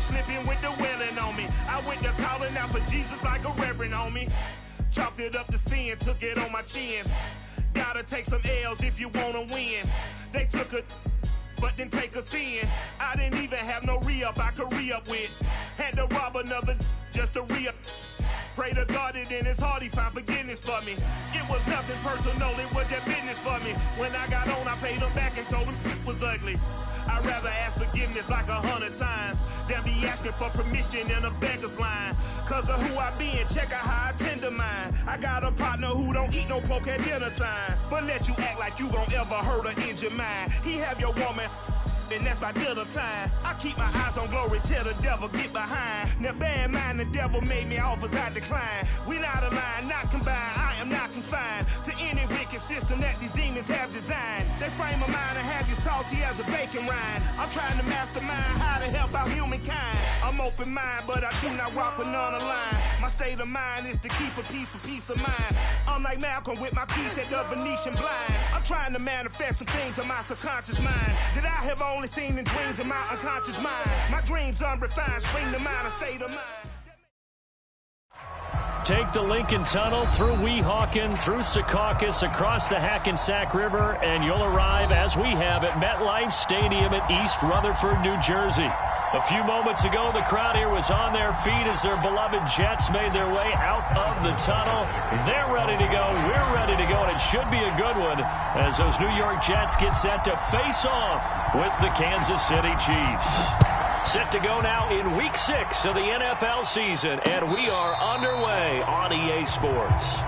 slipping with the wailing on me. I went to calling out for Jesus like a reverend on me. Chalked it up to sin, took it on my chin. Gotta take some L's if you wanna win. They took a but didn't take us in. I didn't even have no re-up I could re-up with. Had to rob another just to re-up. Pray to God that in his heart he found forgiveness for me. It was nothing personal, it was just business for me. When I got on, I paid him back and told him it was ugly. I'd rather ask forgiveness like 100 times than be asking for permission in a beggar's line. Cause of who I be and check out how I tend to mine. I got a partner who don't eat no pork at dinner time, but let you act like you gon' ever hurt or injure mine. He have your woman, and that's my dinner time. I keep my eyes on glory till the devil get behind. Now bear in mind the devil made me offers I decline. We not aligned, not combined, I am not confined to any wicked system that these demons have designed. They frame a mind and have you salty as a bacon rind. I'm trying to mastermind how to help out humankind. I'm open mind, but I do not rock with none aligned. My state of mind is to keep a peace for peace of mind. I'm like Malcolm with my piece at the Venetian blinds. I'm trying to manifest some things in my subconscious mind that I have only seen in dreams in my unconscious mind. My dreams unrefined, spring to mind, a state of mind. Take the Lincoln Tunnel through Weehawken, through Secaucus, across the Hackensack River, and you'll arrive, as we have, at MetLife Stadium at East Rutherford, New Jersey. A few moments ago, the crowd here was on their feet as their beloved Jets made their way out of the tunnel. They're ready to go. We're ready to go, and it should be a good one as those New York Jets get set to face off with the Kansas City Chiefs. Set to go now in Week 6 of the NFL season, and we are underway on EA Sports.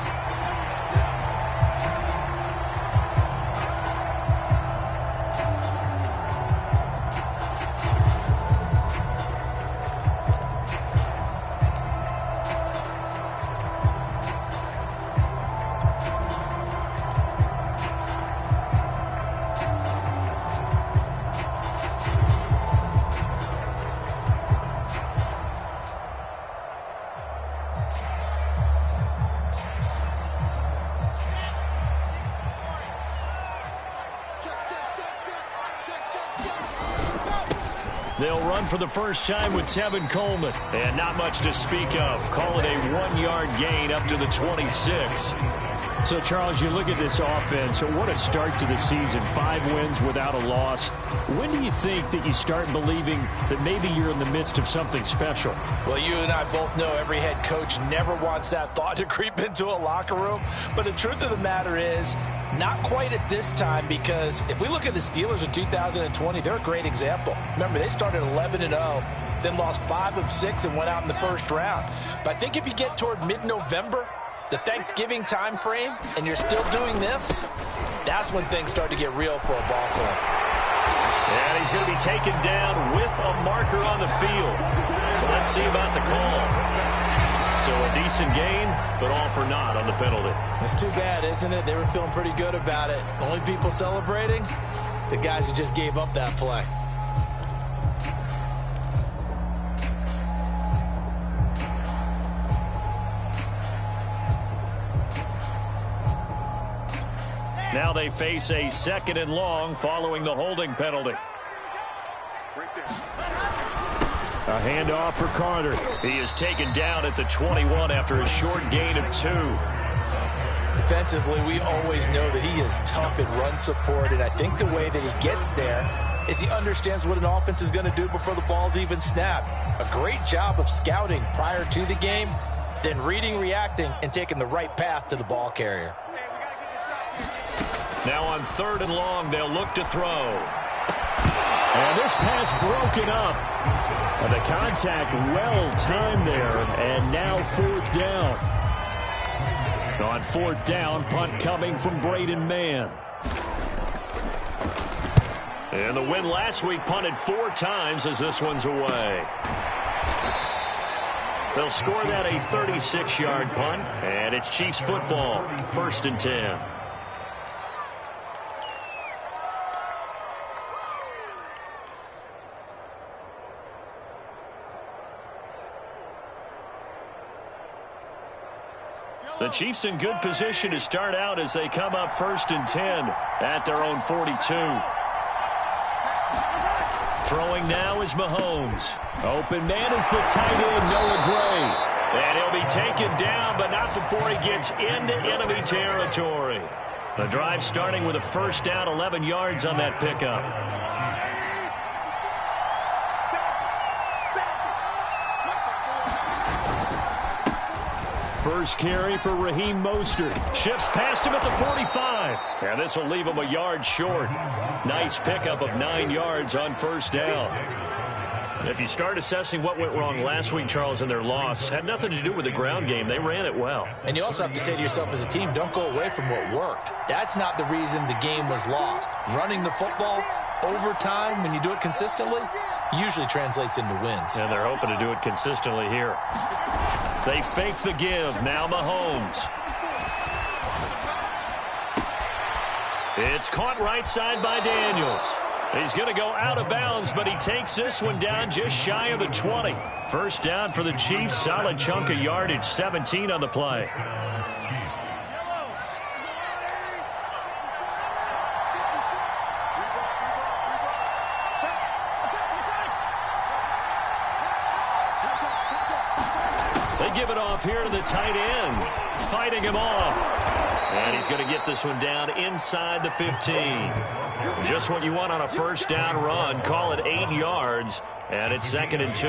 They'll run for the first time with Tevin Coleman. And not much to speak of. Call it a 1-yard gain up to the 26. So, Charles, you look at this offense. So what a start to the season. 5 wins without a loss. When do you think that you start believing that maybe you're in the midst of something special? Well, you and I both know every head coach never wants that thought to creep into a locker room. But the truth of the matter is, not quite at this time, because if we look at the Steelers in 2020, they're a great example. Remember, they started 11-0, then lost 5 of 6 and went out in the first round. But I think if you get toward mid-November, the Thanksgiving time frame, and you're still doing this, that's when things start to get real for a ball club. And he's going to be taken down with a marker on the field. So let's see about the call. So a decent gain, but all for naught on the penalty. It's too bad, isn't it? They were feeling pretty good about it. Only people celebrating, the guys who just gave up that play. Now they face a 2nd and long following the holding penalty. A handoff for Carter. He is taken down at the 21 after a short gain of 2. Defensively, we always know that he is tough in run support, and I think the way that he gets there is he understands what an offense is going to do before the ball's even snapped. A great job of scouting prior to the game, then reading, reacting, and taking the right path to the ball carrier. Now on 3rd and long, they'll look to throw. And this pass broken up. And the contact well timed there, and now 4th down. On 4th down, punt coming from Braden Mann. And the win last week punted 4 times as this one's away. They'll score that a 36-yard punt, and it's Chiefs football, 1st and 10. The Chiefs in good position to start out as they come up 1st and 10 at their own 42. Throwing now is Mahomes. Open man is the tight end, Noah Gray. And he'll be taken down, but not before he gets into enemy territory. The drive starting with a first down, 11 yards on that pickup. First carry for Raheem Mostert. Shifts past him at the 45. And this will leave him a yard short. Nice pickup of 9 yards on first down. If you start assessing what went wrong last week, Charles, in their loss, had nothing to do with the ground game. They ran it well. And you also have to say to yourself as a team, don't go away from what worked. That's not the reason the game was lost. Running the football over time, when you do it consistently, usually translates into wins. And they're hoping to do it consistently here. They fake the give. Now Mahomes. It's caught right side by Daniels. He's going to go out of bounds, but he takes this one down just shy of the 20. First down for the Chiefs. Solid chunk of yardage. 17 on the play. They give it off here to the tight end. Fighting him off. And he's going to get this one down inside the 15. Just what you want on a first down run. Call it 8 yards. And it's 2nd and 2.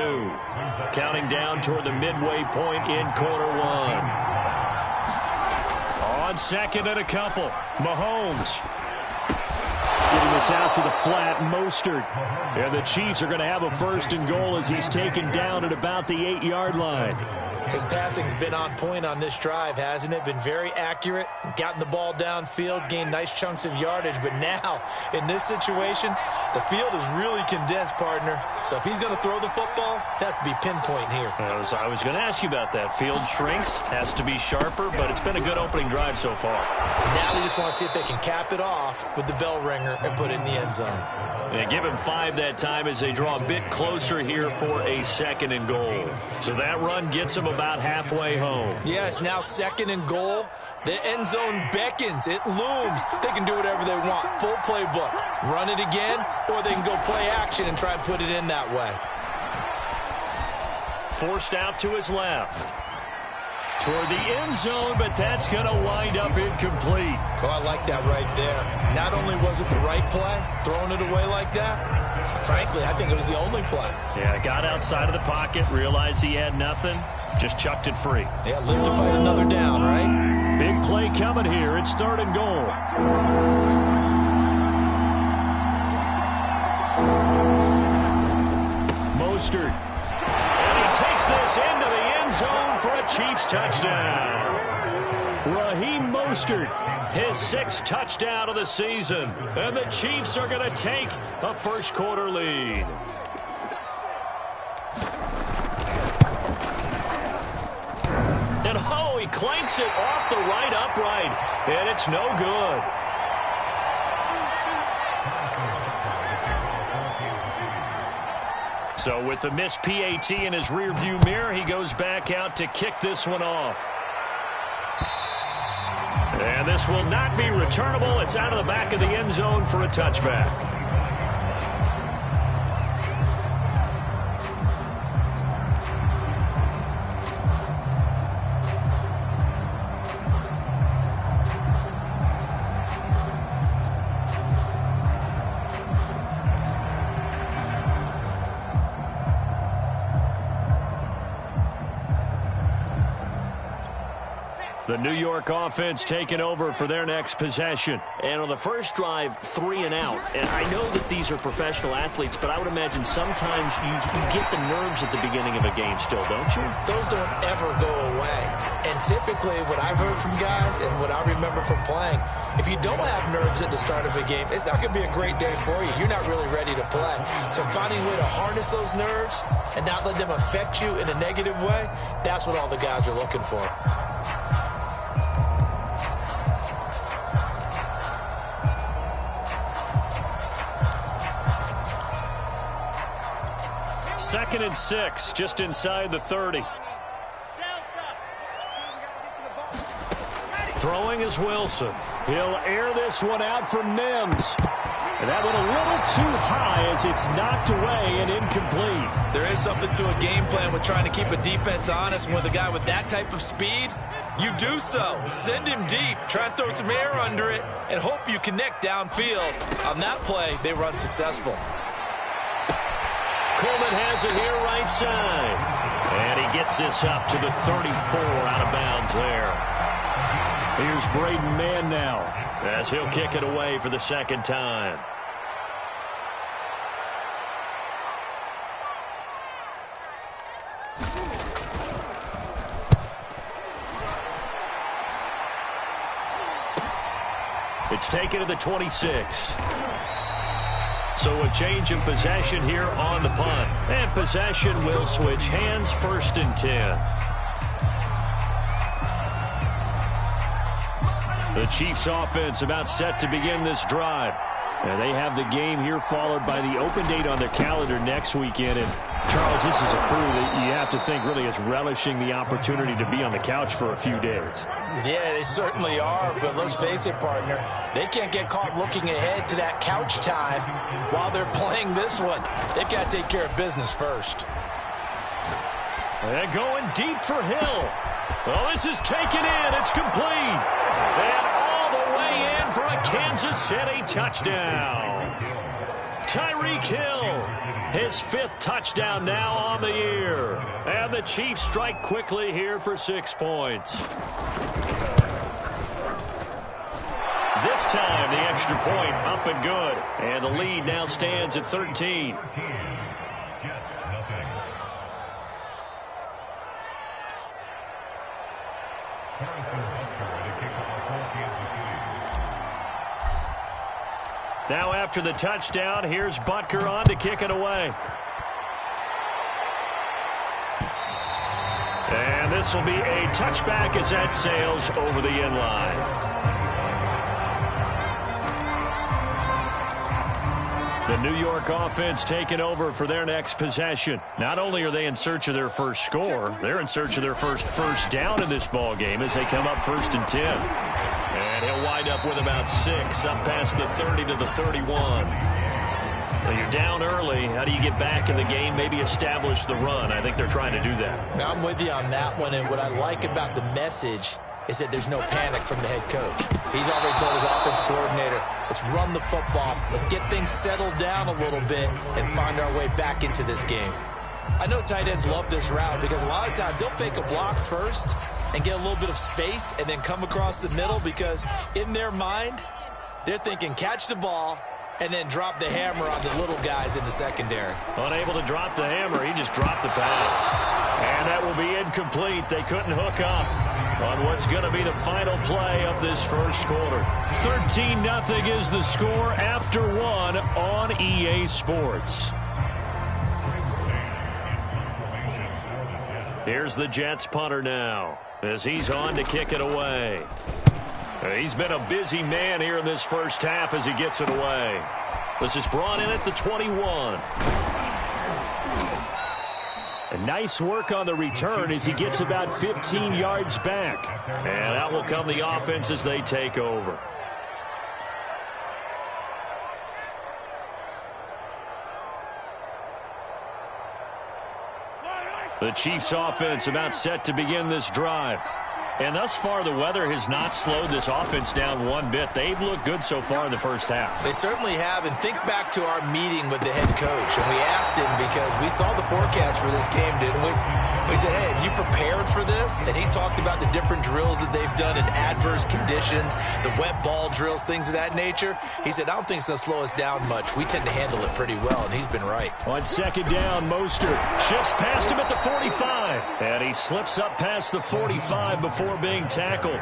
Counting down toward the midway point in quarter one. On second and a couple. Mahomes. Getting this out to the flat. Mostert. And the Chiefs are going to have a first and goal as he's taken down at about the 8-yard line. His passing's been on point on this drive, hasn't it? Been very accurate, gotten the ball downfield, gained nice chunks of yardage. But now, in this situation, the field is really condensed, partner. So if he's going to throw the football, that has to be pinpoint here. I was going to ask you about that. Field shrinks, has to be sharper, but it's been a good opening drive so far. Now they just want to see if they can cap it off with the bell ringer and put it in the end zone. And give him 5 that time as they draw a bit closer here for a 2nd and goal. So that run gets him about halfway home. Yeah, it's now 2nd and goal. The end zone beckons. It looms. They can do whatever they want. Full playbook. Run it again, or they can go play action and try and put it in that way. Forced out to his left. Toward the end zone, but that's going to wind up incomplete. Oh, I like that right there. Not only was it the right play, throwing it away like that, frankly, I think it was the only play. Yeah, got outside of the pocket, realized he had nothing, just chucked it free. Yeah, live to fight another down, right? Big play coming here. It's 3rd and goal. Mostert. And he takes this into the end zone for a Chiefs touchdown. Raheem Mostert, his 6th touchdown of the season. And the Chiefs are going to take a first quarter lead. And oh, he clanks it off the right upright. And it's no good. So with the missed PAT in his rearview mirror, he goes back out to kick this one off. And this will not be returnable. It's out of the back of the end zone for a touchback. The New York offense taking over for their next possession. And on the first drive, 3 and out. And I know that these are professional athletes, but I would imagine sometimes you get the nerves at the beginning of a game still, don't you? Those don't ever go away. And typically what I've heard from guys and what I remember from playing, if you don't have nerves at the start of a game, it's not going to be a great day for you. You're not really ready to play. So finding a way to harness those nerves and not let them affect you in a negative way, that's what all the guys are looking for. Second and 6, just inside the 30. Throwing is Wilson. He'll air this one out for Mims. And that went a little too high as it's knocked away and incomplete. There is something to a game plan with trying to keep a defense honest. With a guy with that type of speed, you do so. Send him deep, try and throw some air under it, and hope you connect downfield. On that play, they run successful. Coleman has it here right side. And he gets this up to the 34 out of bounds there. Here's Braden Mann now as he'll kick it away for the second time. It's taken to the 26. So a change in possession here on the punt. And possession will switch hands, 1st and 10. The Chiefs offense about set to begin this drive. And they have the game here followed by the open date on their calendar next weekend. And Charles, this is a crew that you have to think really is relishing the opportunity to be on the couch for a few days. Yeah, they certainly are, but let's face it, partner. They can't get caught looking ahead to that couch time while they're playing this one. They've got to take care of business first. And going deep for Hill. Well, this is taken in. It's complete. And all the way in for a Kansas City touchdown. Tyreek Hill, his 5th touchdown now on the year. And the Chiefs strike quickly here for 6 points. This time, the extra point up and good. And the lead now stands at 13. Now after the touchdown, here's Butker on to kick it away. And this will be a touchback as that sails over the end line. The New York offense taking over for their next possession. Not only are they in search of their first score, they're in search of their first down in this ball game as they come up 1st and 10. And he'll wind up with about 6, up past the 30 to the 31. Now you're down early. How do you get back in the game, maybe establish the run? I think they're trying to do that. Now I'm with you on that one, and what I like about the message is that there's no panic from the head coach. He's already told his offense coordinator, let's run the football, let's get things settled down a little bit and find our way back into this game. I know tight ends love this route because a lot of times they'll fake a block first and get a little bit of space and then come across the middle because in their mind, they're thinking catch the ball and then drop the hammer on the little guys in the secondary. Unable to drop the hammer, he just dropped the pass. And that will be incomplete. They couldn't hook up on what's going to be the final play of this first quarter. 13-0 is the score after 1 on EA Sports. Here's the Jets punter now as he's on to kick it away. He's been a busy man here in this first half as he gets it away. This is brought in at the 21. And nice work on the return as he gets about 15 yards back. And that will come the offense as they take over. The Chiefs offense about set to begin this drive. And thus far, the weather has not slowed this offense down one bit. They've looked good so far in the first half. They certainly have. And think back to our meeting with the head coach. And we asked him because we saw the forecast for this game, didn't we? We said, hey, have you prepared for this? And he talked about the different drills that they've done in adverse conditions, the wet ball drills, things of that nature. He said, I don't think it's going to slow us down much. We tend to handle it pretty well, and he's been right. On second down, Mostert shifts past him at the 45. And he slips up past the 45 before being tackled.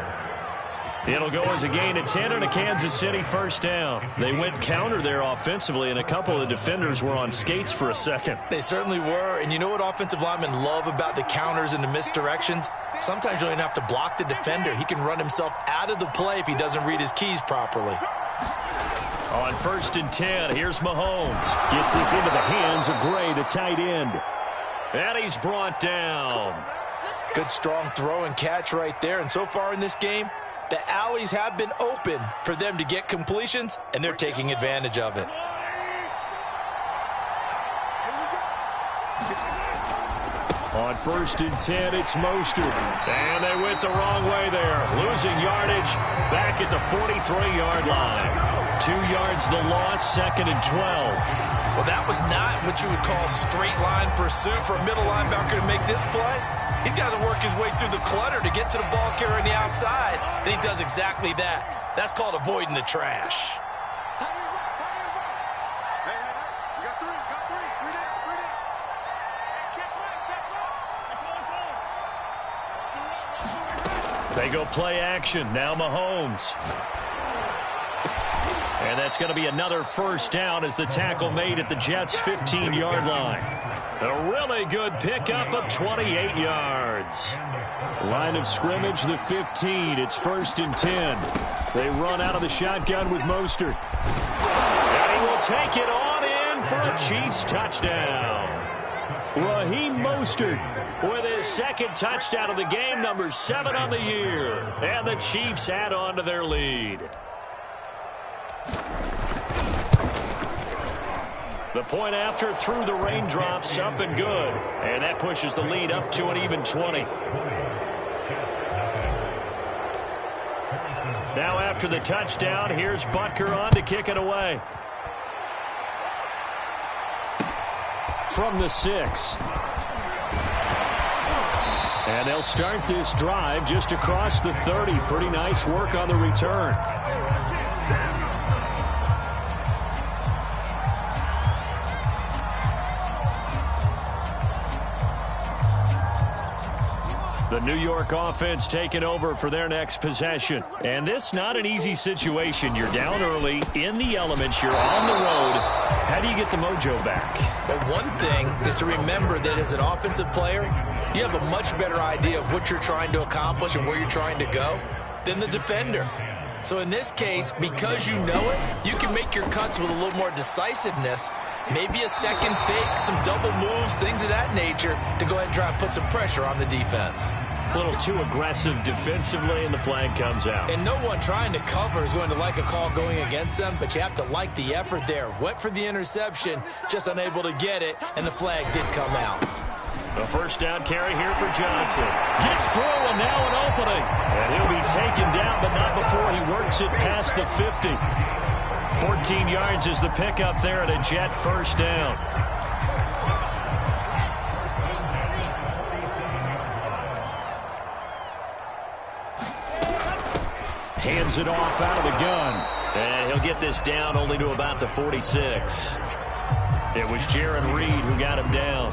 It'll go as a gain of 10 and a Kansas City first down. They went counter there offensively, and a couple of defenders were on skates for a second. They certainly were. And you know what offensive linemen love about the counters and the misdirections? Sometimes you don't even have to block the defender. He can run himself out of the play if he doesn't read his keys properly. On 1st and 10, here's Mahomes. Gets this into the hands of Gray, the tight end. And he's brought down. Good strong throw and catch right there. And so far in this game, The alleys have been open for them to get completions, and they're taking advantage of it. On 1st and 10, it's Mostert. And they went the wrong way there. Losing yardage back at the 43-yard line. 2 yards the loss, 2nd and 12. Well, that was not what you would call straight line pursuit for a middle linebacker to make this play. He's got to work his way through the clutter to get to the ball carrier on the outside, and he does exactly that. That's called avoiding the trash. They go play action. Now Mahomes. And that's going to be another first down as the tackle made at the Jets' 15-yard line. A really good pickup of 28 yards. Line of scrimmage, the 15. It's 1st and 10. They run out of the shotgun with Mostert. And he will take it on in for a Chiefs touchdown. Raheem Mostert with his 2nd touchdown of the game, number 7 on the year. And the Chiefs add on to their lead. The point after through the raindrops, up and good. And that pushes the lead up to an even 20. Now after the touchdown, here's Butker on to kick it away. From the 6. And they'll start this drive just across the 30. Pretty nice work on the return. The New York offense taking over for their next possession. And this not an easy situation. You're down early, in the elements, you're on the road. How do you get the mojo back? Well, one thing is to remember that as an offensive player, you have a much better idea of what you're trying to accomplish and where you're trying to go than the defender. So in this case, because you know it, you can make your cuts with a little more decisiveness. Maybe a second fake, some double moves, things of that nature to go ahead and try and put some pressure on the defense. A little too aggressive defensively, and the flag comes out. And no one trying to cover is going to like a call going against them, but you have to like the effort there. Went for the interception, just unable to get it, and the flag did come out. A first down carry here for Johnson. Gets through, and now an opening. And he'll be taken down, but not before he works it past the 50. 14 yards is the pickup there at a Jet first down. Hands it off out of the gun. And he'll get this down only to about the 46. It was Jarran Reed who got him down.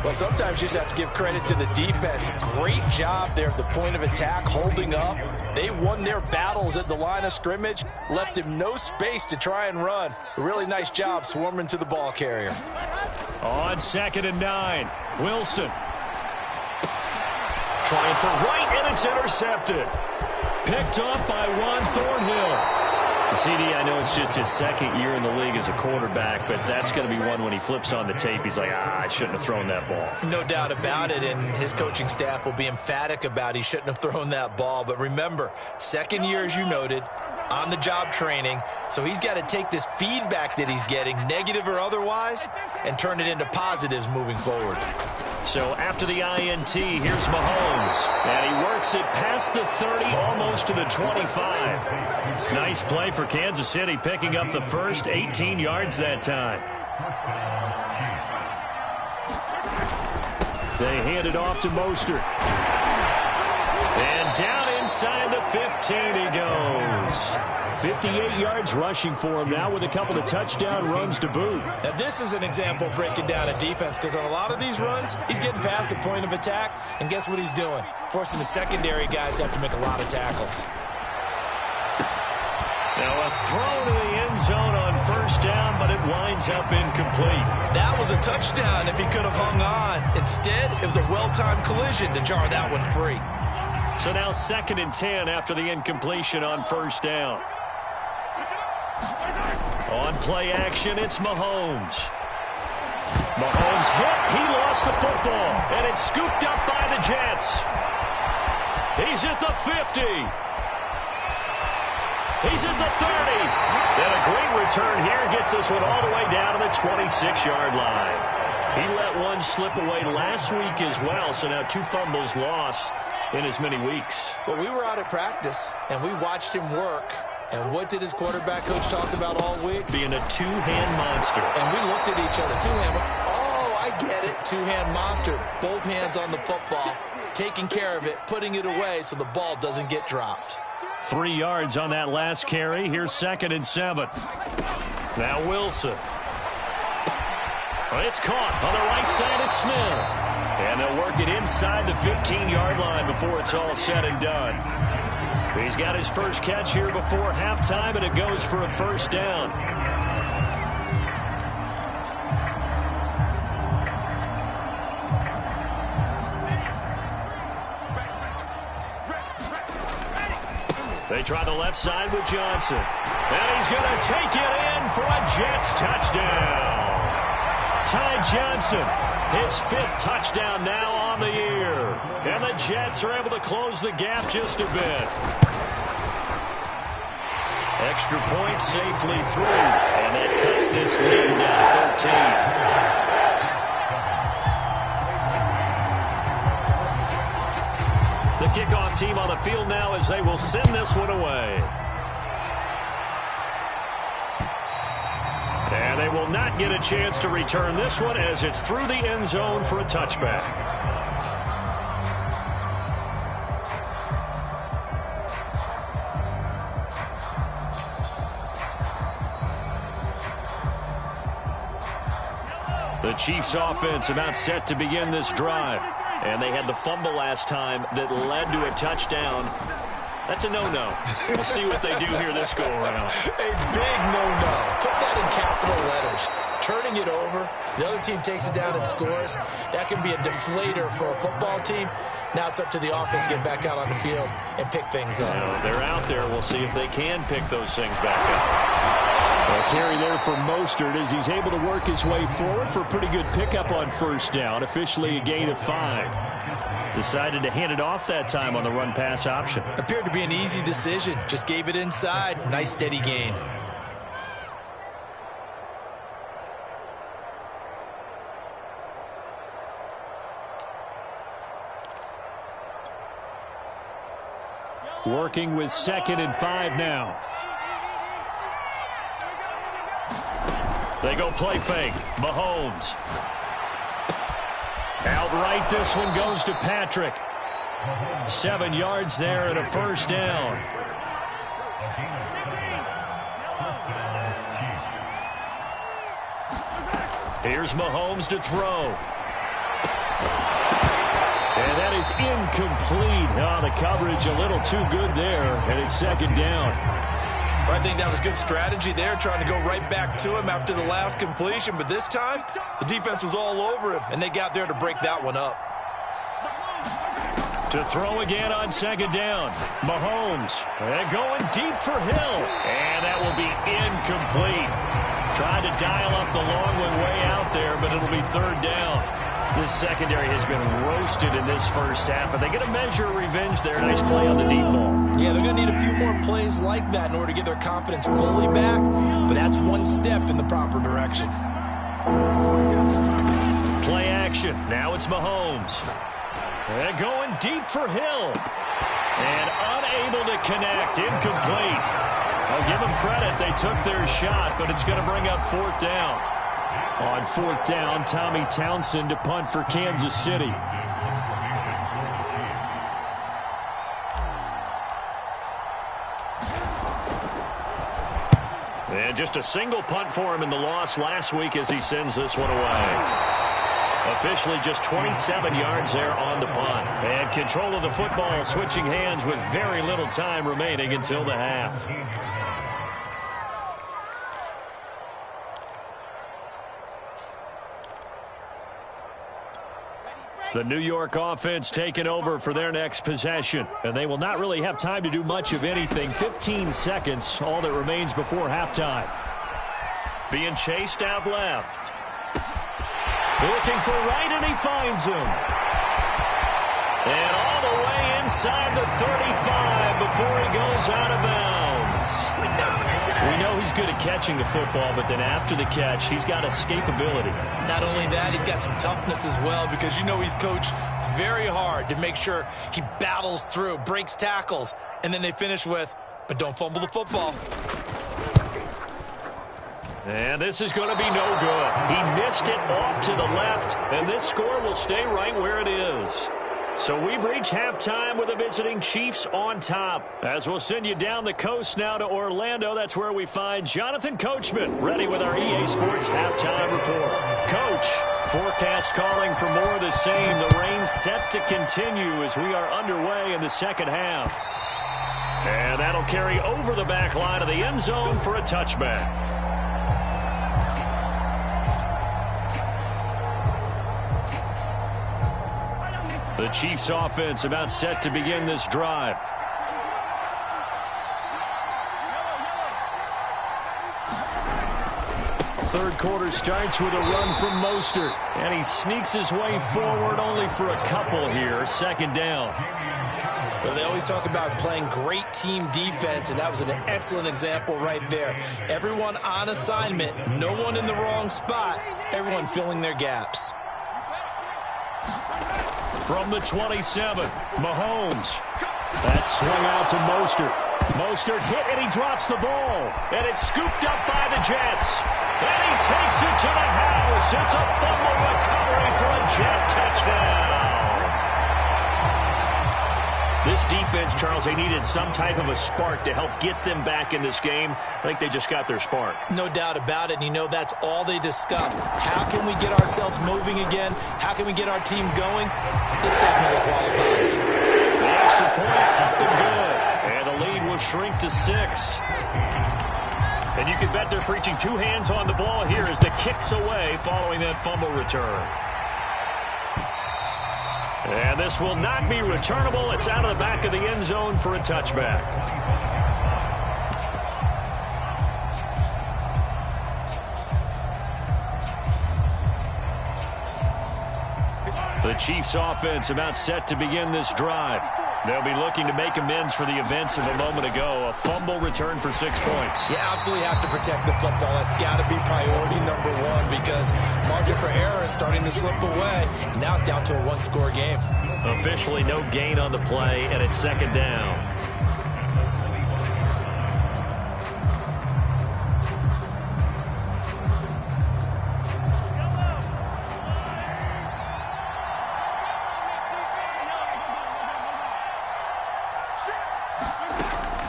Well, sometimes you just have to give credit to the defense. Great job there at the point of attack, holding up. They won their battles at the line of scrimmage, left him no space to try and run. A really nice job swarming to the ball carrier. On 2nd and 9, Wilson. Trying for right, and it's intercepted. Picked up by Juan Thornhill. CD, I know it's just his 2nd year in the league as a quarterback, but that's going to be one when he flips on the tape. He's like, I shouldn't have thrown that ball. No doubt about it, and his coaching staff will be emphatic about he shouldn't have thrown that ball. But remember, 2nd year, as you noted, on-the-job training, so he's got to take this feedback that he's getting, negative or otherwise, and turn it into positives moving forward. So after the INT, here's Mahomes. And he works it past the 30, almost to the 25. Nice play for Kansas City, picking up the first, 18 yards that time. They hand it off to Mostert. And down inside the 15 he goes. 58 yards rushing for him now with a couple of touchdown runs to boot. Now this is an example of breaking down a defense, because on a lot of these runs, he's getting past the point of attack, and guess what he's doing? Forcing the secondary guys to have to make a lot of tackles. Now a throw to the end zone on first down, but it winds up incomplete. That was a touchdown if he could have hung on. Instead, it was a well-timed collision to jar that one free. So now 2nd and 10 after the incompletion on first down. On play action, it's Mahomes. Mahomes hit. He lost the football, and it's scooped up by the Jets. He's at the 50. He's at the 30. And a great return here gets this one all the way down to the 26-yard line. He let one slip away last week as well, so now 2 fumbles lost in as many weeks. Well, we were out at practice, and we watched him work. And what did his quarterback coach talk about all week? Being a two-hand monster. And we looked at each other. Two-hand. Oh, I get it. Two-hand monster. Both hands on the football, taking care of it, putting it away so the ball doesn't get dropped. 3 yards on that last carry. Here's 2nd and 7. Now Wilson. Well, it's caught on the right side of Smith. And they'll work it inside the 15-yard line before it's all said and done. He's got his first catch here before halftime, and it goes for a first down. They try the left side with Johnson. And he's going to take it in for a Jets touchdown. Ty Johnson, his 5th touchdown now on the year. And the Jets are able to close the gap just a bit. Extra point safely through. And that cuts this lead down to 13. The kickoff team on the field now as they will send this one away. And they will not get a chance to return this one as it's through the end zone for a touchback. The Chiefs offense about set to begin this drive. And they had the fumble last time that led to a touchdown. That's a no-no. We'll see what they do here this go-around. A big no-no. Put that in capital letters. Turning it over, the other team takes it down and scores. That can be a deflator for a football team. Now it's up to the offense to get back out on the field and pick things up. They're out there. We'll see if they can pick those things back up. A carry there for Mostert as he's able to work his way forward for a pretty good pickup on first down. Officially a gain of 5. Decided to hand it off that time on the run-pass option. Appeared to be an easy decision. Just gave it inside. Nice steady gain. Working with 2nd and 5 now. They go play fake. Mahomes. Outright, this one goes to Patrick. 7 yards there and a first down. Here's Mahomes to throw. And that is incomplete. Oh, the coverage a little too good there, and it's 2nd down. I think that was good strategy there, trying to go right back to him after the last completion. But this time, the defense was all over him, and they got there to break that one up. To throw again on 2nd down. Mahomes. And going deep for Hill. And that will be incomplete. Tried to dial up the long one way out there, but it'll be 3rd down. This secondary has been roasted in this first half, but they get a measure of revenge there. Nice play on the deep ball. Yeah, they're going to need a few more plays like that in order to get their confidence fully back, but that's one step in the proper direction. Play action. Now it's Mahomes. And going deep for Hill. And unable to connect. Incomplete. I'll give them credit. They took their shot, but it's going to bring up 4th down. On 4th down, Tommy Townsend to punt for Kansas City. And just a single punt for him in the loss last week as he sends this one away. Officially just 27 yards there on the punt. And control of the football switching hands with very little time remaining until the half. The New York offense taking over for their next possession. And they will not really have time to do much of anything. 15 seconds, all that remains before halftime. Being chased out left. Looking for right, and he finds him. And all the way inside the 35 before he goes out of bounds. We know he's good at catching the football, but then after the catch, he's got escapability. Not only that, he's got some toughness as well, because you know he's coached very hard to make sure he battles through, breaks tackles, and then they finish with, but don't fumble the football. And this is going to be no good. He missed it off to the left, and this score will stay right where it is. So we've reached halftime with the visiting Chiefs on top. As we'll send you down the coast now to Orlando, that's where we find Jonathan Coachman, ready with our EA Sports halftime report. Coach, forecast calling for more of the same. The rain set to continue as we are underway in the second half. And that'll carry over the back line of the end zone for a touchback. The Chiefs offense about set to begin this drive. Third quarter starts with a run from Mostert. And he sneaks his way forward only for a couple here. Second down. Well, they always talk about playing great team defense, and that was an excellent example right there. Everyone on assignment, no one in the wrong spot, everyone filling their gaps. From the 27, Mahomes. That's swung out to Mostert. Mostert hit, and he drops the ball. And it's scooped up by the Jets. And he takes it to the house. It's a fumble recovery for a Jet touchdown. This defense, Charles, they needed some type of a spark to help get them back in this game. I think they just got their spark. No doubt about it. And you know that's all they discussed. How can we get ourselves moving again? How can we get our team going? This definitely qualifies. The extra point up and good. And the lead will shrink to 6. And you can bet they're preaching two hands on the ball here as the kick's away following that fumble return. And this will not be returnable. It's out of the back of the end zone for a touchback. The Chiefs offense about set to begin this drive. They'll be looking to make amends for the events of a moment ago. A fumble return for 6 points. You absolutely have to protect the football. That's got to be priority number one, because margin for error is starting to slip away. And now it's down to a one-score game. Officially no gain on the play, and it's second down.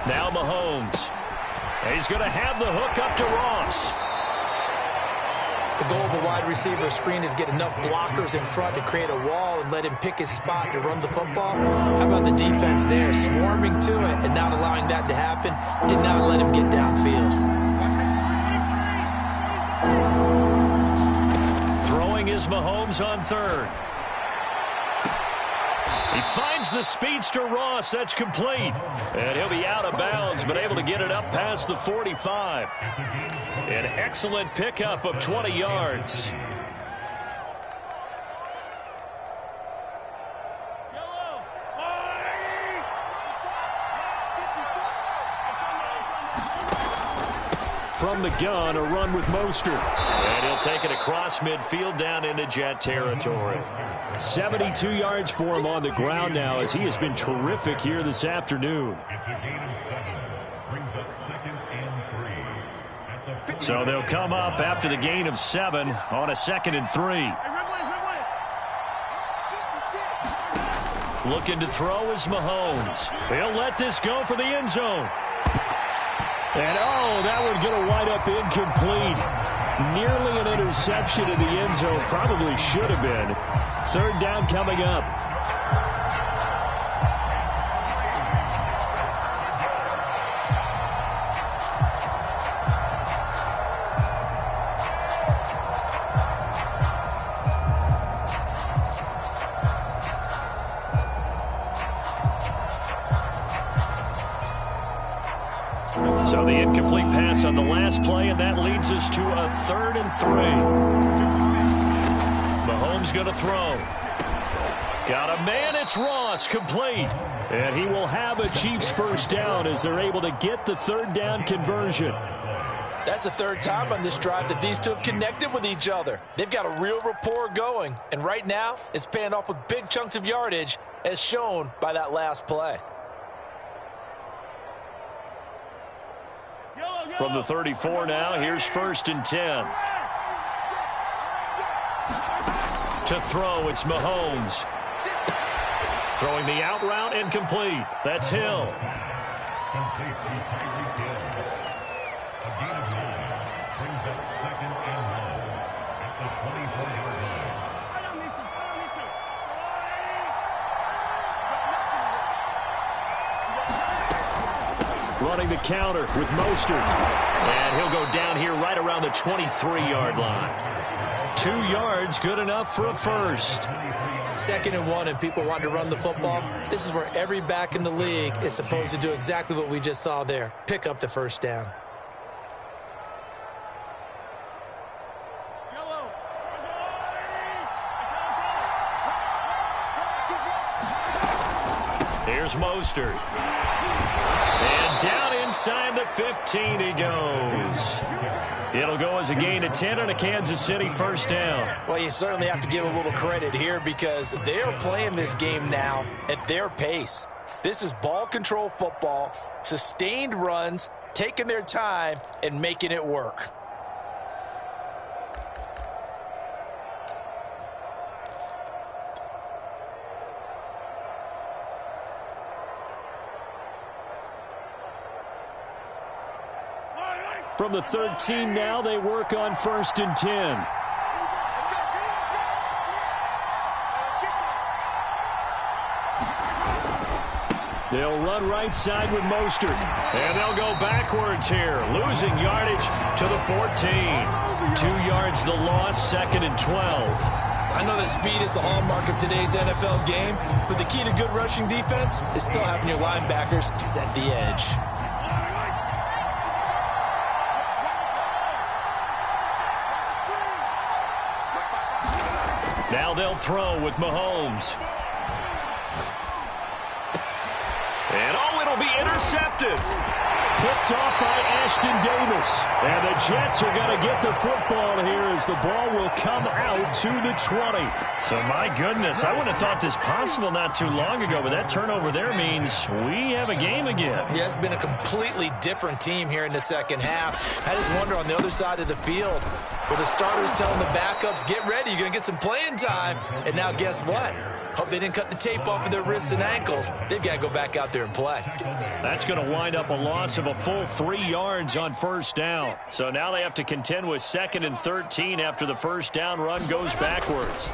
Now Mahomes. He's going to have the hook up to Ross. The goal of a wide receiver screen is get enough blockers in front to create a wall and let him pick his spot to run the football. How about the defense there, swarming to it and not allowing that to happen? Did not let him get downfield. Throwing is Mahomes on third. He finds the speedster Ross. That's complete. And he'll be out of bounds, but able to get it up past the 45. An excellent pickup of 20 yards. From the gun, a run with Mostert. And he'll take it across midfield down into Jet territory. 72 yards for him on the ground now, as he has been terrific here this afternoon. So they'll come up after the gain of 7 on a 2nd and 3. Looking to throw is Mahomes. He'll let this go for the end zone. And, oh, that one's going to wind up incomplete. Nearly an interception in the end zone. Probably should have been. Third down coming up. So the incomplete pass on the last play, and that leads us to a 3rd and 3. Mahomes going to throw. Got a man, it's Ross, complete. And he will have a Chiefs first down as they're able to get the third down conversion. That's the third time on this drive that these two have connected with each other. They've got a real rapport going. And right now, it's paying off with big chunks of yardage, as shown by that last play. From the 34 now, here's 1st and 10. To throw, it's Mahomes. Throwing the out route and complete. That's Hill. Running the counter with Mostert. And he'll go down here right around the 23-yard line. 2 yards, good enough for a first. 2nd and 1 and people want to run the football. This is where every back in the league is supposed to do exactly what we just saw there. Pick up the first down. Here's Mostert. And down inside the 15 he goes. It'll go as a gain of 10 on a Kansas City first down. Well, you certainly have to give a little credit here because they are playing this game now at their pace. This is ball control football, sustained runs, taking their time, and making it work. From the 13 now, they work on 1st and 10. They'll run right side with Mostert. And they'll go backwards here, losing yardage to the 14. 2 yards the loss, 2nd and 12. I know that speed is the hallmark of today's NFL game, but the key to good rushing defense is still having your linebackers set the edge. Now they'll throw with Mahomes. And it'll be intercepted. Picked off by Ashton Davis. And the Jets are going to get the football here as the ball will come out to the 20. So, my goodness, I wouldn't have thought this possible not too long ago, but that turnover there means we have a game again. Yeah, it's been a completely different team here in the second half. I just wonder on the other side of the field, where the starters telling the backups, get ready, you're going to get some playing time. And now guess what? Hope they didn't cut the tape off of their wrists and ankles. They've got to go back out there and play. That's going to wind up a loss of a full 3 yards on first down. So now they have to contend with 2nd and 13 after the first down run goes backwards.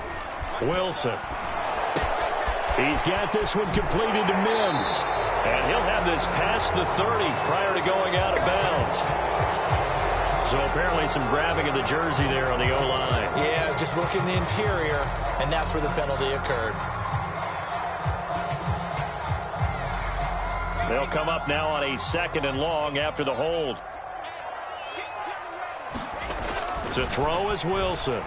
Wilson. He's got this one completed to Mims. And he'll have this past the 30 prior to going out of bounds. So apparently some grabbing of the jersey there on the O-line. Yeah, just look in the interior, and that's where the penalty occurred. They'll come up now on a 2nd and long after the hold. To throw is Wilson.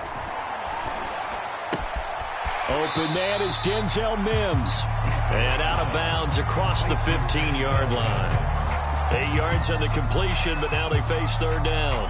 Open man is Denzel Mims. And out of bounds across the 15-yard line. 8 yards on the completion, but now they face third down.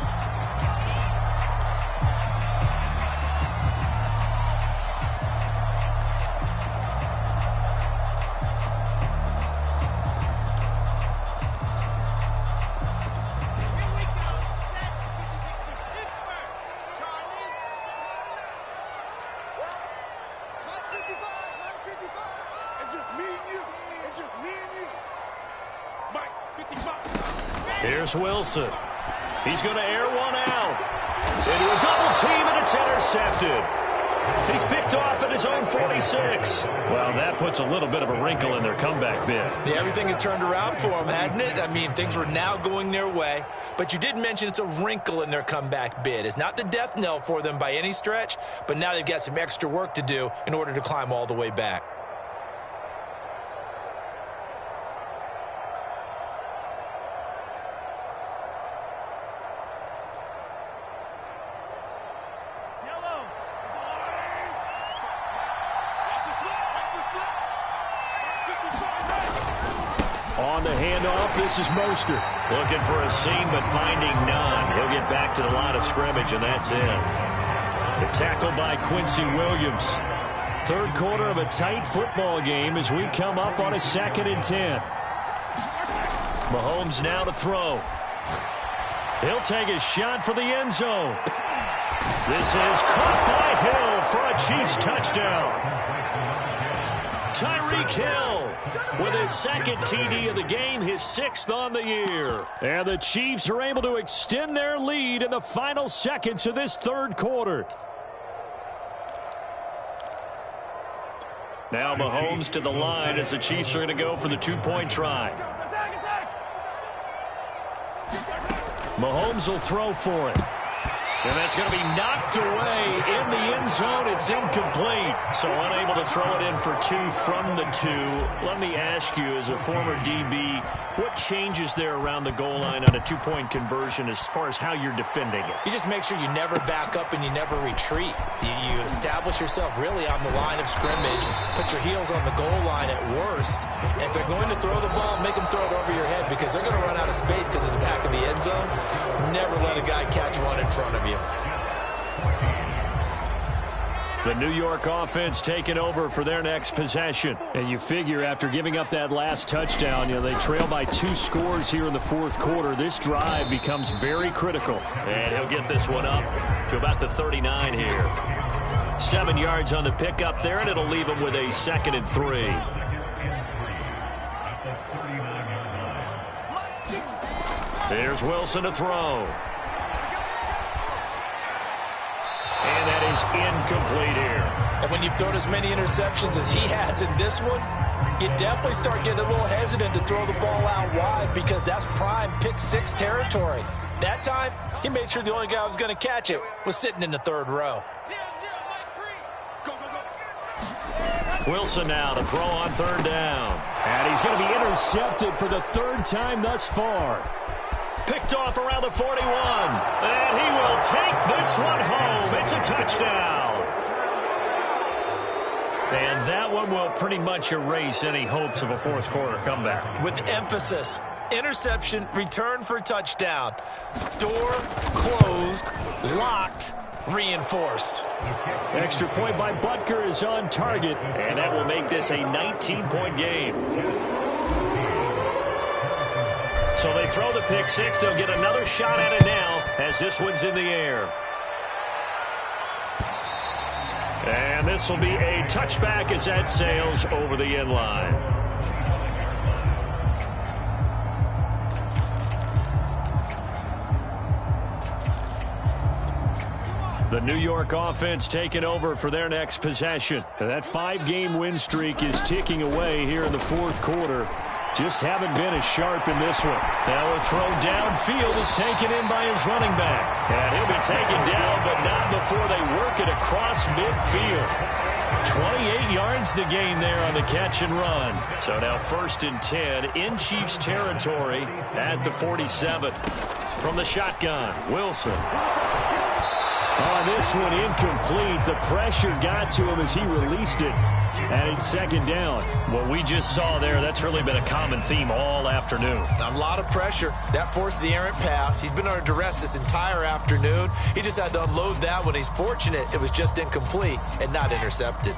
Here's Wilson. He's going to air one out. Into a double team, and it's intercepted. He's picked off at his own 46. Well, that puts a little bit of a wrinkle in their comeback bid. Yeah, everything had turned around for them, hadn't it? I mean, things were now going their way. But you did mention it's a wrinkle in their comeback bid. It's not the death knell for them by any stretch, but now they've got some extra work to do in order to climb all the way back. On the handoff, this is Mostert. Looking for a seam, but finding none. He'll get back to the line of scrimmage, and that's it. The tackle by Quincy Williams. Third quarter of a tight football game as we come up on a 2nd and 10. Mahomes now to throw. He'll take a shot for the end zone. This is caught by Hill for a Chiefs touchdown. Tyreek Hill with his 2nd TD of the game, his 6th on the year. And the Chiefs are able to extend their lead in the final seconds of this 3rd quarter. Now Mahomes to the line as the Chiefs are going to go for the 2-point try. Mahomes will throw for it. And that's going to be knocked away in the end zone. It's incomplete. So unable to throw it in for 2 from the 2. Let me ask you, as a former DB, what changes there around the goal line on a 2-point conversion as far as how you're defending it? You just make sure you never back up and you never retreat. You establish yourself really on the line of scrimmage, put your heels on the goal line at worst. And if they're going to throw the ball, make them throw it over your head because they're going to run out of space because of the back of the end zone. Never let a guy catch one in front of you. The New York offense taking over for their next possession. And you figure after giving up that last touchdown, they trail by 2 scores here in the 4th quarter. This drive becomes very critical. And he'll get this one up to about the 39 here. 7 yards on the pickup there, and it'll leave him with a 2nd and 3. Here's Wilson to throw. And that is incomplete here. And when you've thrown as many interceptions as he has in this one, you definitely start getting a little hesitant to throw the ball out wide because that's prime pick-6 territory. That time, he made sure the only guy who was going to catch it was sitting in the 3rd row. Wilson now to throw on 3rd down. And he's going to be intercepted for the 3rd time thus far. Picked off around the 41. And he will take this one home. It's a touchdown. And that one will pretty much erase any hopes of a 4th quarter comeback. With emphasis. Interception, return for touchdown. Door closed, locked, reinforced. Extra point by Butker is on target. And that will make this a 19-point game. So they throw the pick 6. They'll get another shot at it now as this one's in the air. And this will be a touchback as that sails over the end line. The New York offense taking over for their next possession. And that 5-game win streak is ticking away here in the 4th quarter. Just haven't been as sharp in this one. Now a throw downfield is taken in by his running back. And he'll be taken down, but not before they work it across midfield. 28 yards the gain there on the catch and run. So now 1st and 10 in Chiefs territory at the 47. From the shotgun, Wilson. On this one, incomplete. The pressure got to him as he released it. And it's 2nd down. What we just saw there, that's really been a common theme all afternoon. A lot of pressure. That forced the errant pass. He's been under duress this entire afternoon. He just had to unload that one. He's fortunate it was just incomplete and not intercepted.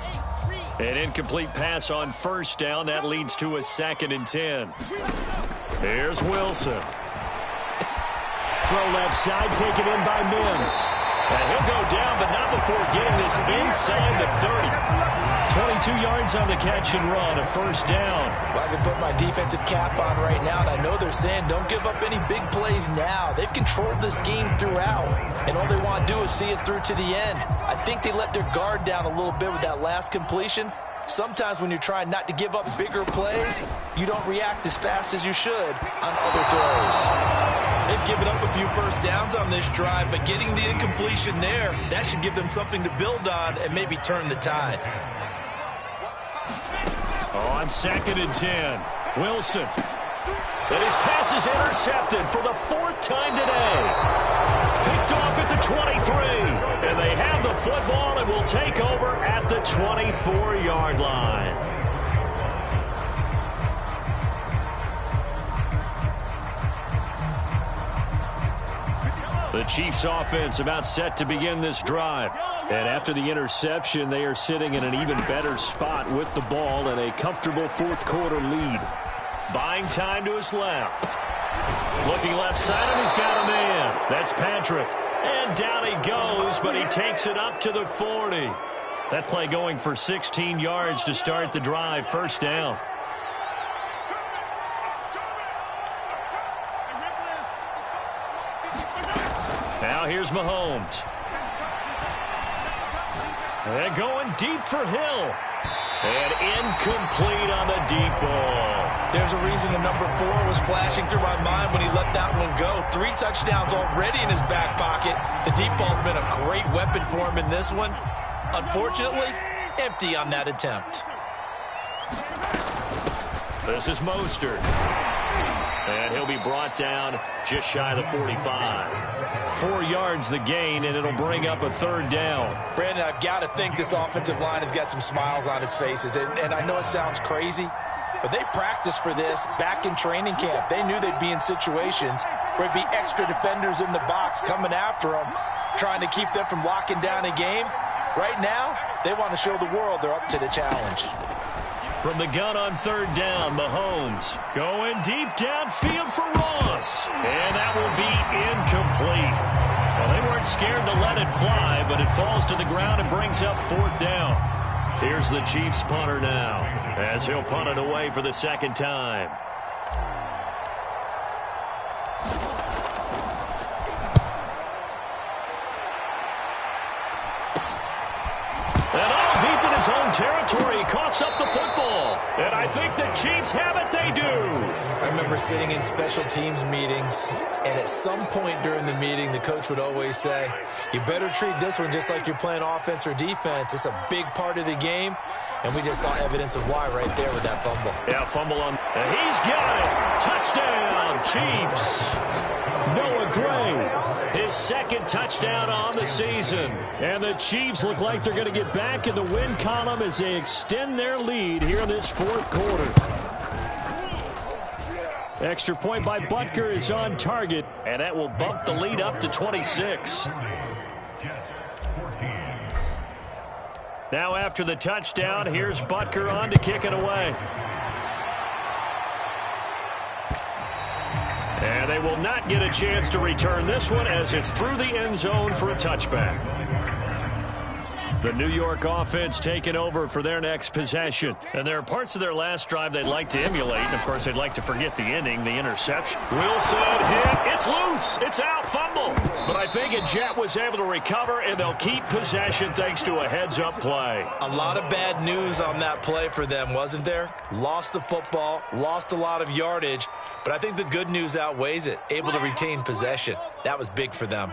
An incomplete pass on 1st down. That leads to a 2nd and 10. Here's Wilson. Throw left side, taken in by Mims. And he'll go down, but not before getting this inside the 30. 22 yards on the catch and run, a 1st down. Well, I can put my defensive cap on right now, and I know they're saying don't give up any big plays now. They've controlled this game throughout, and all they want to do is see it through to the end. I think they let their guard down a little bit with that last completion. Sometimes when you're trying not to give up bigger plays, you don't react as fast as you should on other throws. They've given up a few 1st downs on this drive, but getting the incompletion there, that should give them something to build on and maybe turn the tide. On 2nd and 10, Wilson. And his pass is intercepted for the 4th time today. Picked off at the 23. And they have the football and will take over at the 24-yard line. The Chiefs offense about set to begin this drive. And after the interception, they are sitting in an even better spot with the ball and a comfortable fourth quarter lead. Buying time to his left. Looking left side, and he's got a man. That's Patrick. And down he goes, but he takes it up to the 40. That play going for 16 yards to start the drive. First down. Now here's Mahomes. And going deep for Hill. And incomplete on the deep ball. There's a reason the number 4 was flashing through my mind when he let that one go. 3 touchdowns already in his back pocket. The deep ball's been a great weapon for him in this one. Unfortunately, empty on that attempt. This is Mostert. And he'll be brought down just shy of the 45. 4 yards the gain, and it'll bring up a third down. Brandon, I've got to think this offensive line has got some smiles on its faces. And I know it sounds crazy, but they practiced for this back in training camp. They knew they'd be in situations where it'd be extra defenders in the box coming after them, trying to keep them from locking down a game. Right now, they want to show the world they're up to the challenge. From the gun on third down, Mahomes going deep downfield for Ross. And that will be incomplete. Well, they weren't scared to let it fly, but it falls to the ground and brings up fourth down. Here's the Chiefs punter now, as he'll punt it away for the second time. And all deep in his own territory, he coughs up the football. And I think the Chiefs have it. They do. I remember sitting in special teams meetings, and at some point during the meeting, the coach would always say, you better treat this one just like you're playing offense or defense. It's a big part of the game, and we just saw evidence of why right there with that fumble. Yeah, fumble on. And he's got it. Touchdown, Chiefs. Noah Gray, his second touchdown on the season. And the Chiefs look like they're going to get back in the win column as they extend their lead here in this fourth quarter. Extra point by Butker is on target, and that will bump the lead up to 26. Now after the touchdown, here's Butker on to kick it away. And they will not get a chance to return this one as it's through the end zone for a touchback. The New York offense taking over for their next possession. And there are parts of their last drive they'd like to emulate. And, of course, they'd like to forget the ending, the interception. Wilson hit. It's loose. It's out. Fumble. But I think Jet was able to recover, and they'll keep possession thanks to a heads-up play. A lot of bad news on that play for them, wasn't there? Lost the football, lost a lot of yardage. But I think the good news outweighs it. Able to retain possession. That was big for them.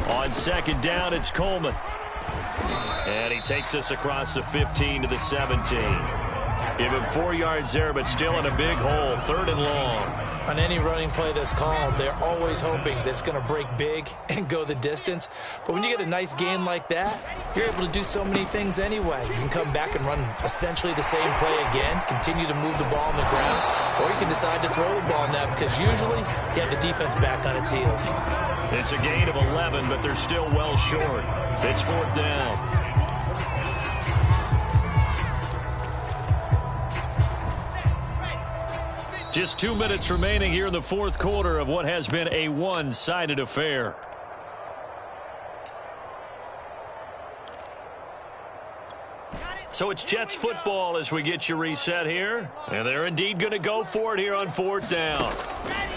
On second down, it's Coleman. And he takes us across the 15 to the 17. Give him 4 yards there, but still in a big hole. Third and long. On any running play that's called, they're always hoping that it's going to break big and go the distance. But when you get a nice gain like that, you're able to do so many things anyway. You can come back and run essentially the same play again, continue to move the ball on the ground, or you can decide to throw the ball now because usually you have the defense back on its heels. It's a gain of 11, but they're still well short. It's fourth down. Just 2 minutes remaining here in the fourth quarter of what has been a one-sided affair. So it's Jets football as we get you reset here. And they're indeed going to go for it here on fourth down.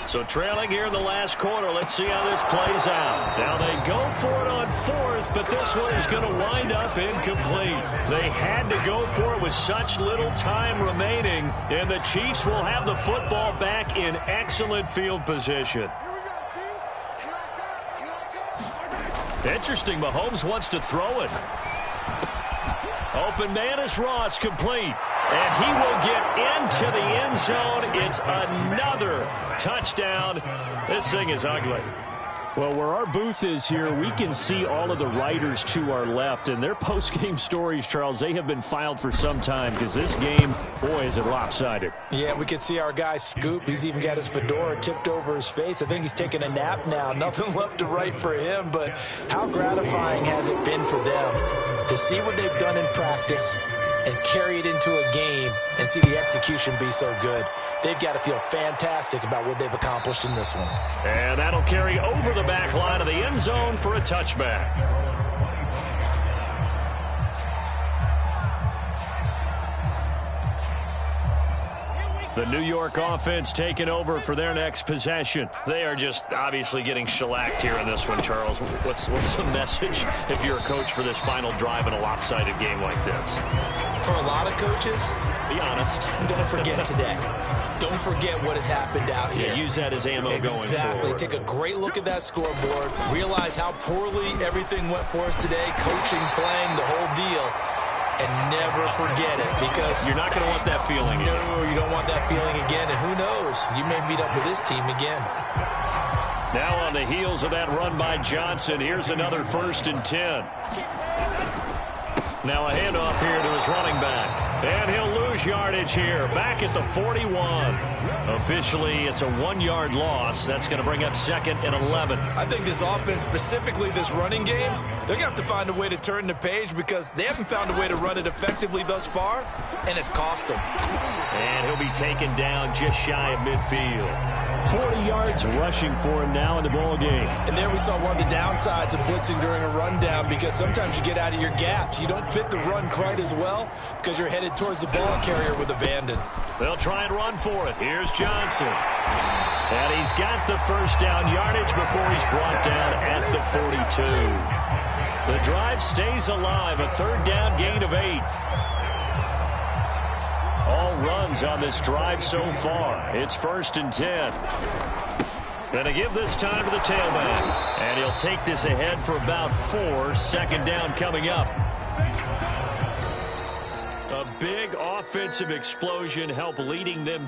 So trailing here in the last quarter, let's see how this plays out. Now they go for it on fourth, but this one is going to wind up incomplete. They had to go for it with such little time remaining, and the Chiefs will have the football back in excellent field position. Interesting, Mahomes wants to throw it. Open man is Ross, complete. And he will get into the end zone. It's another touchdown. This thing is ugly. Well, where our booth is here, we can see all of the writers to our left, and their post-game stories, Charles, they have been filed for some time because this game, boy, is it lopsided. Yeah, we can see our guy Scoop. He's even got his fedora tipped over his face. I think he's taking a nap now. Nothing left to write for him, but how gratifying has it been for them to see what they've done in practice and carry it into a game and see the execution be so good. They've got to feel fantastic about what they've accomplished in this one. And that'll carry over the back line of the end zone for a touchback. The New York offense taking over for their next possession. They are just obviously getting shellacked here in this one, Charles. What's the message if you're a coach for this final drive in a lopsided game like this? For a lot of coaches, be honest. Don't forget today. Don't forget what has happened out here. Yeah, use that as ammo going forward. Exactly. Take a great look at that scoreboard. Realize how poorly everything went for us today. Coaching, playing, the whole deal. And never forget it, because you're not going to want that feeling. No, you don't want that feeling again. And who knows? You may meet up with this team again. Now on the heels of that run by Johnson, here's another 1st and 10. Now a handoff here to his running back. And he'll lose yardage here. Back at the 41. Officially, it's a 1-yard loss. That's going to bring up 2nd and 11. I think this offense, specifically this running game, they're going to have to find a way to turn the page because they haven't found a way to run it effectively thus far, and it's cost them. And he'll be taken down just shy of midfield. 40 yards rushing for him now in the ball game. And there we saw one of the downsides of blitzing during a rundown, because sometimes you get out of your gaps. You don't fit the run quite as well because you're headed towards the ball carrier with abandon. They'll try and run for it. Here's Johnson. And he's got the 1st down yardage before he's brought down at the 42. The drive stays alive. A 3rd down gain of 8. All runs on this drive so far. It's 1st and 10. Gonna give this time to the tailback. And he'll take this ahead for about 4. 2nd down coming up. A big offensive explosion helped leading them